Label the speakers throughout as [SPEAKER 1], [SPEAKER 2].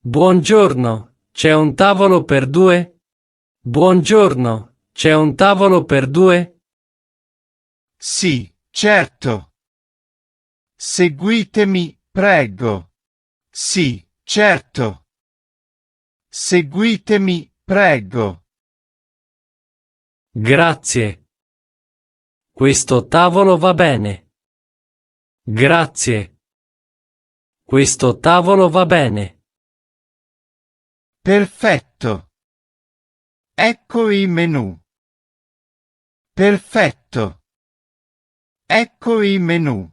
[SPEAKER 1] Buongiorno, c'è un tavolo per due? Buongiorno, c'è un tavolo per due?
[SPEAKER 2] Sì, certo. Seguitemi, prego. Sì, certo. Seguitemi, prego.
[SPEAKER 1] Grazie. Questo tavolo va bene. Grazie. Questo tavolo va bene.
[SPEAKER 2] Perfetto. Ecco i menù. Perfetto. Ecco i menù.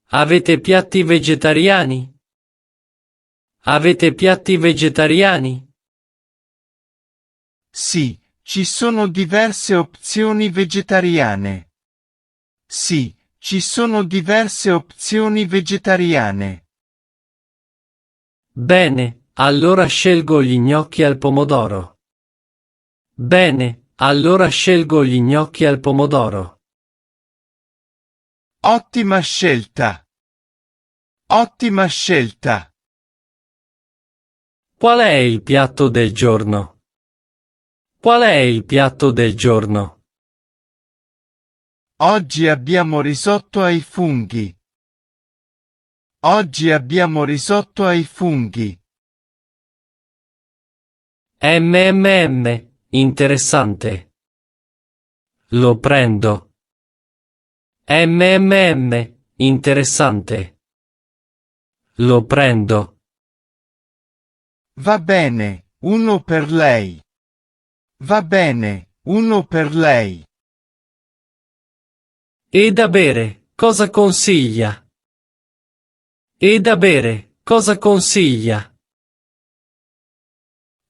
[SPEAKER 1] Avete piatti vegetariani? Avete piatti vegetariani?
[SPEAKER 2] Sì, ci sono diverse opzioni vegetariane. Sì, ci sono diverse opzioni vegetariane.
[SPEAKER 1] Bene, allora scelgo gli gnocchi al pomodoro. Bene, allora scelgo gli gnocchi al pomodoro.
[SPEAKER 2] Ottima scelta. Ottima scelta.
[SPEAKER 1] Qual è il piatto del giorno? Qual è il piatto del giorno?
[SPEAKER 2] Oggi abbiamo risotto ai funghi. Oggi abbiamo risotto ai funghi.
[SPEAKER 1] Interessante. Lo prendo. Interessante. Lo prendo.
[SPEAKER 2] Va bene, uno per lei. Va bene, uno per lei.
[SPEAKER 1] E da bere, cosa consiglia? E da bere, cosa consiglia?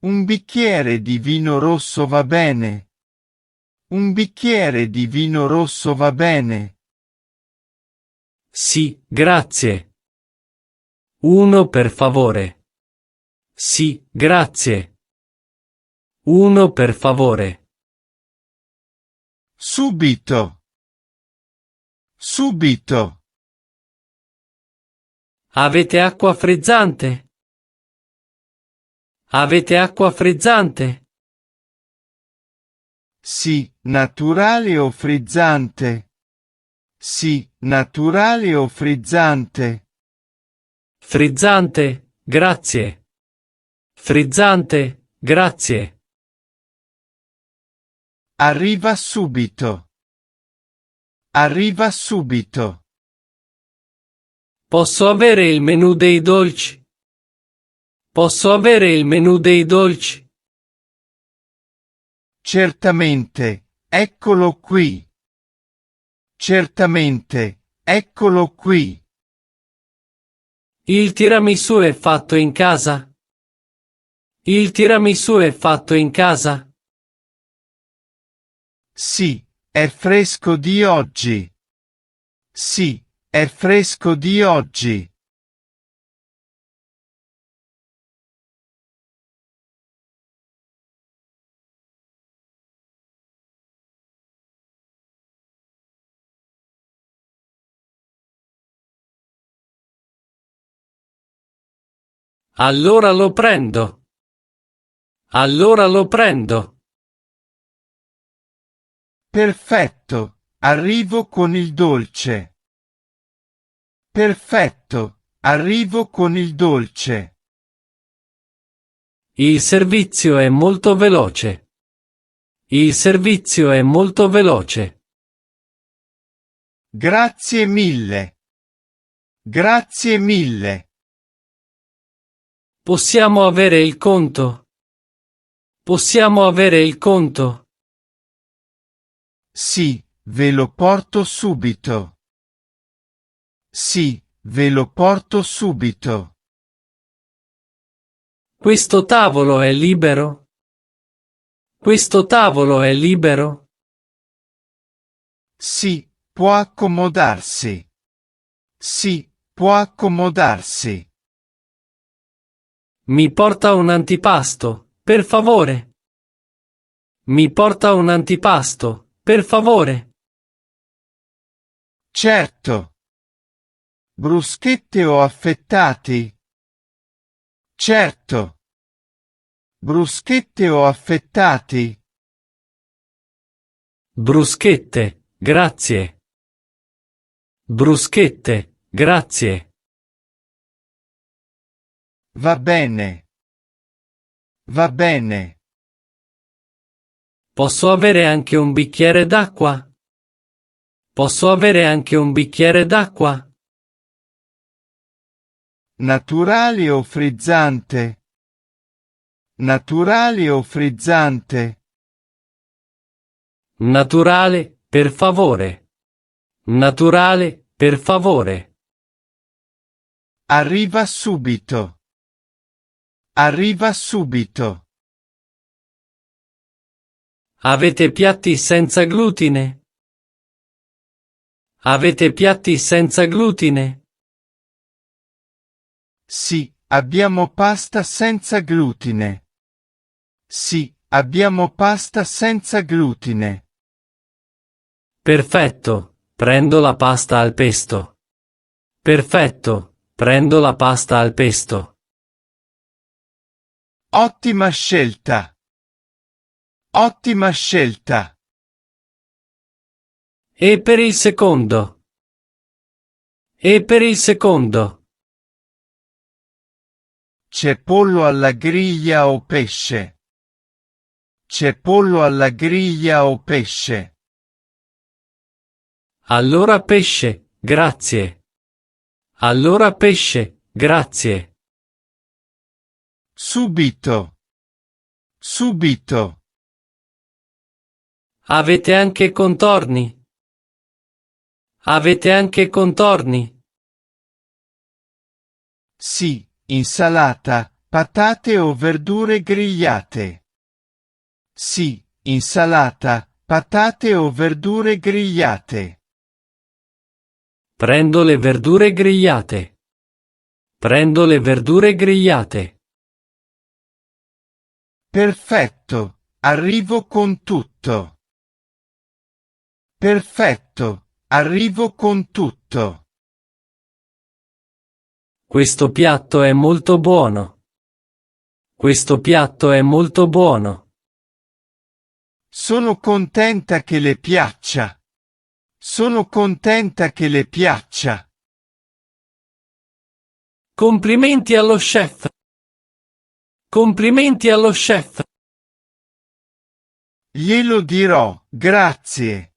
[SPEAKER 2] Un bicchiere di vino rosso va bene. Un bicchiere di vino rosso va bene.
[SPEAKER 1] Sì, grazie. Uno per favore. Sì, grazie. Uno per favore.
[SPEAKER 2] Subito. Subito.
[SPEAKER 1] Avete acqua frizzante? Avete acqua frizzante?
[SPEAKER 2] Sì, naturale o frizzante? Sì, naturale o frizzante?
[SPEAKER 1] Frizzante, grazie. Frizzante, grazie.
[SPEAKER 2] Arriva subito. Arriva subito.
[SPEAKER 1] Posso avere il menù dei dolci? Posso avere il menù dei dolci?
[SPEAKER 2] Certamente, eccolo qui. Certamente, eccolo qui.
[SPEAKER 1] Il tiramisù è fatto in casa? Il tiramisù è fatto in casa?
[SPEAKER 2] Sì, è fresco di oggi. Sì, è fresco di oggi.
[SPEAKER 1] Allora lo prendo. Allora lo prendo.
[SPEAKER 2] Perfetto, arrivo con il dolce. Perfetto, arrivo con il dolce.
[SPEAKER 1] Il servizio è molto veloce. Il servizio è molto veloce.
[SPEAKER 2] Grazie mille. Grazie mille.
[SPEAKER 1] Possiamo avere il conto? Possiamo avere il conto?
[SPEAKER 2] Sì, ve lo porto subito. Sì, ve lo porto subito.
[SPEAKER 1] Questo tavolo è libero? Questo tavolo è libero?
[SPEAKER 2] Sì, può accomodarsi. Sì, può accomodarsi.
[SPEAKER 1] Mi porta un antipasto, per favore. Mi porta un antipasto, per favore.
[SPEAKER 2] Certo. Bruschette o affettati? Certo. Bruschette o affettati?
[SPEAKER 1] Bruschette, grazie. Bruschette, grazie.
[SPEAKER 2] Va bene. Va bene.
[SPEAKER 1] Posso avere anche un bicchiere d'acqua? Posso avere anche un bicchiere d'acqua?
[SPEAKER 2] Naturale o frizzante? Naturale o frizzante?
[SPEAKER 1] Naturale, per favore. Naturale, per favore.
[SPEAKER 2] Arriva subito. Arriva subito.
[SPEAKER 1] Avete piatti senza glutine? Avete piatti senza glutine?
[SPEAKER 2] Sì, abbiamo pasta senza glutine. Sì, abbiamo pasta senza glutine.
[SPEAKER 1] Perfetto, prendo la pasta al pesto. Perfetto, prendo la pasta al pesto.
[SPEAKER 2] Ottima scelta. Ottima scelta.
[SPEAKER 1] E per il secondo? E per il secondo?
[SPEAKER 2] C'è pollo alla griglia o pesce? C'è pollo alla griglia o pesce?
[SPEAKER 1] Allora pesce, grazie. Allora pesce, grazie.
[SPEAKER 2] Subito. Subito.
[SPEAKER 1] Avete anche contorni? Avete anche contorni?
[SPEAKER 2] Sì, insalata, patate o verdure grigliate. Sì, insalata, patate o verdure grigliate.
[SPEAKER 1] Prendo le verdure grigliate. Prendo le verdure grigliate.
[SPEAKER 2] Perfetto, arrivo con tutto. Perfetto, arrivo con tutto.
[SPEAKER 1] Questo piatto è molto buono. Questo piatto è molto buono.
[SPEAKER 2] Sono contenta che le piaccia. Sono contenta che le piaccia.
[SPEAKER 1] Complimenti allo chef. Complimenti allo chef.
[SPEAKER 2] Glielo dirò, grazie.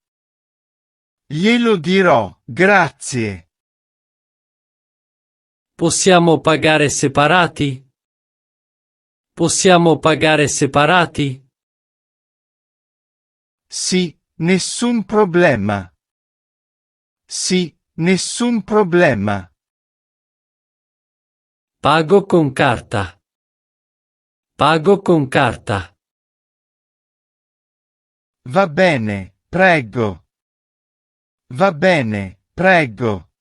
[SPEAKER 2] Glielo dirò, grazie.
[SPEAKER 1] Possiamo pagare separati? Possiamo pagare separati?
[SPEAKER 2] Sì, nessun problema. Sì, nessun problema.
[SPEAKER 1] Pago con carta. Pago con carta.
[SPEAKER 2] Va bene, prego. Va bene, prego.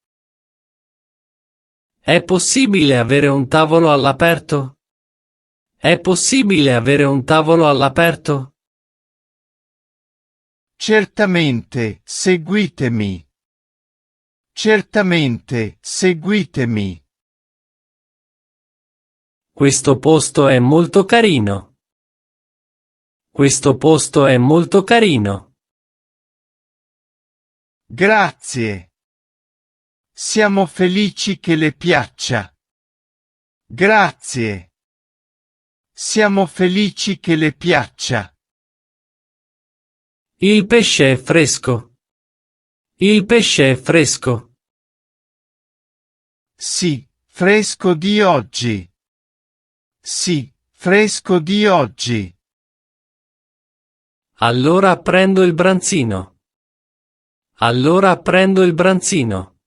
[SPEAKER 1] È possibile avere un tavolo all'aperto? È possibile avere un tavolo all'aperto?
[SPEAKER 2] Certamente, seguitemi. Certamente, seguitemi.
[SPEAKER 1] Questo posto è molto carino. Questo posto è molto carino.
[SPEAKER 2] Grazie. Siamo felici che le piaccia. Grazie. Siamo felici che le piaccia.
[SPEAKER 1] Il pesce è fresco. Il pesce è fresco.
[SPEAKER 2] Sì, fresco di oggi. Sì, fresco di oggi.
[SPEAKER 1] Allora prendo il branzino. Allora prendo il branzino.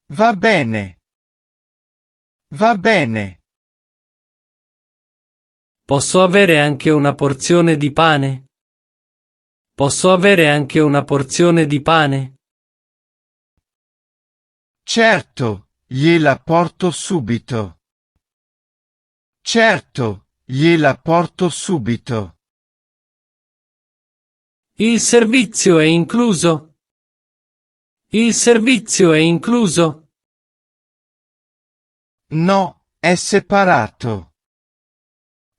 [SPEAKER 2] Va bene. Va bene.
[SPEAKER 1] Posso avere anche una porzione di pane? Posso avere anche una porzione di pane?
[SPEAKER 2] Certo, gliela porto subito. Certo, gliela porto subito.
[SPEAKER 1] Il servizio è incluso? Il servizio è incluso?
[SPEAKER 2] No, è separato.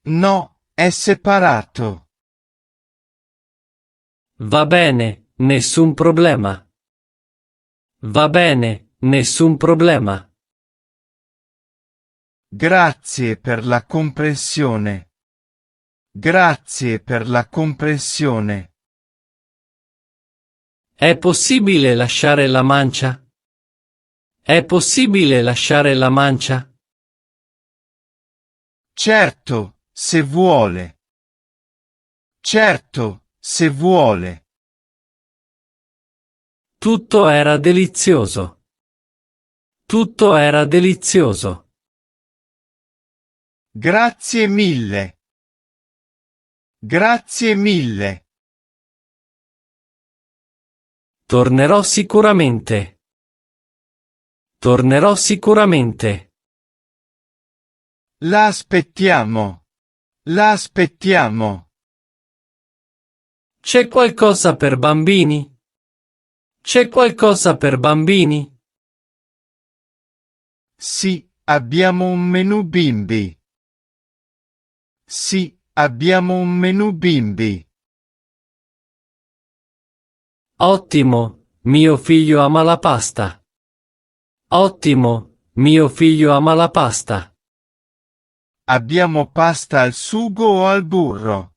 [SPEAKER 2] No, è separato.
[SPEAKER 1] Va bene, nessun problema. Va bene, nessun problema.
[SPEAKER 2] Grazie per la comprensione. Grazie per la comprensione.
[SPEAKER 1] È possibile lasciare la mancia? È possibile lasciare la mancia?
[SPEAKER 2] Certo, se vuole. Certo, se vuole.
[SPEAKER 1] Tutto era delizioso. Tutto era delizioso.
[SPEAKER 2] Grazie mille. Grazie mille.
[SPEAKER 1] Tornerò sicuramente. Tornerò sicuramente.
[SPEAKER 2] La aspettiamo. La aspettiamo.
[SPEAKER 1] C'è qualcosa per bambini? C'è qualcosa per bambini?
[SPEAKER 2] Sì, abbiamo un menù bimbi. Sì, abbiamo un menù bimbi.
[SPEAKER 1] Ottimo, mio figlio ama la pasta. Ottimo, mio figlio ama la pasta.
[SPEAKER 2] Abbiamo pasta al sugo o al burro?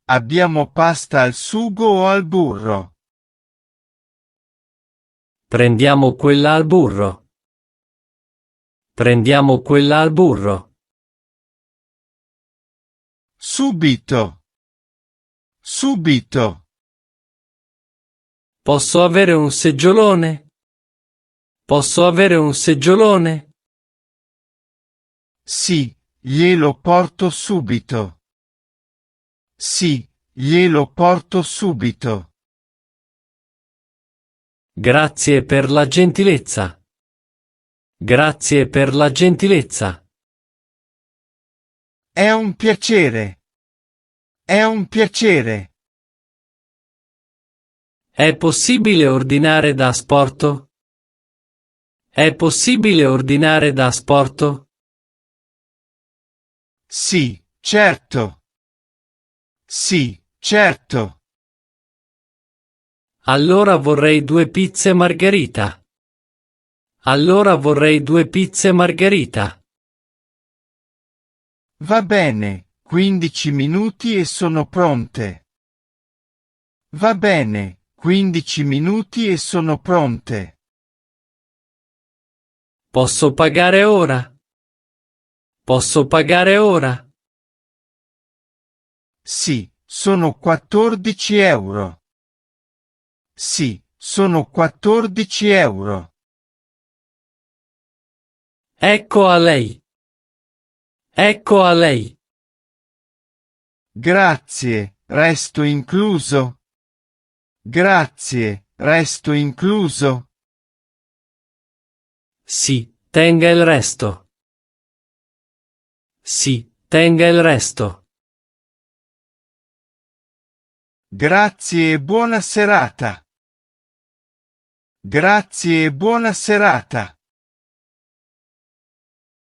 [SPEAKER 2] Abbiamo pasta al sugo o al burro?
[SPEAKER 1] Prendiamo quella al burro. Prendiamo quella al burro.
[SPEAKER 2] Subito. Subito.
[SPEAKER 1] Posso avere un seggiolone? Posso avere un seggiolone?
[SPEAKER 2] Sì, glielo porto subito. Sì, glielo porto subito.
[SPEAKER 1] Grazie per la gentilezza. Grazie per la gentilezza.
[SPEAKER 2] È un piacere. È un piacere.
[SPEAKER 1] È possibile ordinare da asporto? È possibile ordinare da asporto?
[SPEAKER 2] Sì, certo. Sì, certo.
[SPEAKER 1] Allora vorrei 2 pizze margherita. Allora vorrei 2 pizze margherita.
[SPEAKER 2] Va bene, 15 minuti e sono pronte. Va bene, 15 minuti e sono pronte.
[SPEAKER 1] Posso pagare ora? Posso pagare ora?
[SPEAKER 2] Sì, sono 14 euro. Sì, sono 14 euro.
[SPEAKER 1] Ecco a lei. Ecco a lei.
[SPEAKER 2] Grazie, resto incluso? Grazie, resto incluso?
[SPEAKER 1] Sì, tenga il resto. Sì, tenga il resto.
[SPEAKER 2] Grazie e buona serata. Grazie e buona serata.